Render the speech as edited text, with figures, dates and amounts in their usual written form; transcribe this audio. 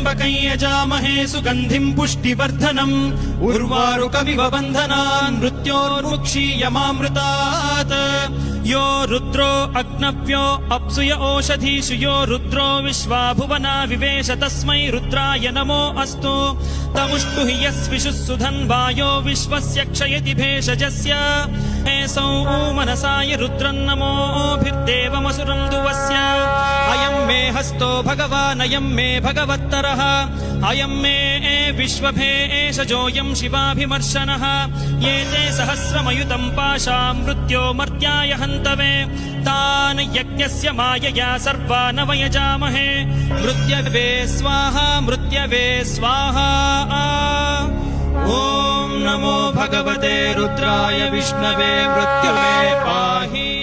त्र्यम्बकं यजामहे सुगन्धिं पुष्टिवर्धनम् उर्वारुकमिव बन्धनान् मृत्योर्मुक्षीयमामृतात् यो रुद्रो अग्नव्यो अप्सुय ओषधीषु यो रुद्रो विश्वा भुवना विवेश तस्मै रुद्राय नमो अस्तु तमुष्टु हि यस्विषुः सुधन्वायो विश्वस्य क्षयति भेषजस्य एसौ मनसाय रुद्रन्नमोभिर्देवमसुरं दुवस्य अयं मे हस्तो भगवान् अयं मे भगवत्तरः अयं मे विश्वभेषजोऽयं शिवाभिमर्शनः ये ते सहस्रमयुतं पाशां मृत्यो मर्त्याय हन्तवे तान् यज्ञस्य मायया सर्वान् वयजामहे मृत्यवे स्वाहा मृत्यवे स्वाहा ॐ नमो भगवते रुद्राय विष्णवे मृत्यवे पाहि।